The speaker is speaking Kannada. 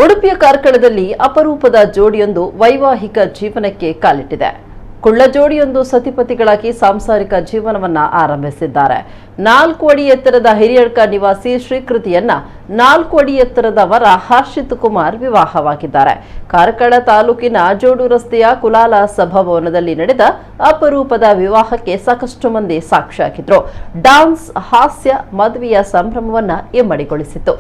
ಉಡುಪಿಯ ಕಾರ್ಕಳದಲ್ಲಿ ಅಪರೂಪದ ಜೋಡಿಯೊಂದು ವೈವಾಹಿಕ ಜೀವನಕ್ಕೆ ಕಾಲಿಟ್ಟಿದೆ. ಕುಳ್ಳ ಜೋಡಿಯೊಂದು ಸತಿಪತಿಗಳಾಗಿ ಸಾಂಸಾರಿಕ ಜೀವನವನ್ನ ಆರಂಭಿಸಿದ್ದಾರೆ. 4 ಅಡಿ ಎತ್ತರದ ಹಿರಿಯಡ್ಕ ನಿವಾಸಿ ಶ್ರೀಕೃತಿಯನ್ನ 4 ಅಡಿ ಎತ್ತರದ ವರ ಹರ್ಷಿತ್ ಕುಮಾರ್ ವಿವಾಹವಾಗಿದ್ದಾರೆ. ಕಾರ್ಕಳ ತಾಲೂಕಿನ ಜೋಡು ರಸ್ತೆಯ ಕುಲಾಲ ಸಭಾಭವನದಲ್ಲಿ ನಡೆದ ಅಪರೂಪದ ವಿವಾಹಕ್ಕೆ ಸಾಕಷ್ಟು ಮಂದಿ ಸಾಕ್ಷಿಯಾಗಿದ್ರು. ಡಾನ್ಸ್, ಹಾಸ್ಯ ಮದುವೆಯ ಸಂಭ್ರಮವನ್ನ ಇಮ್ಮಡಿಗೊಳಿಸಿತು.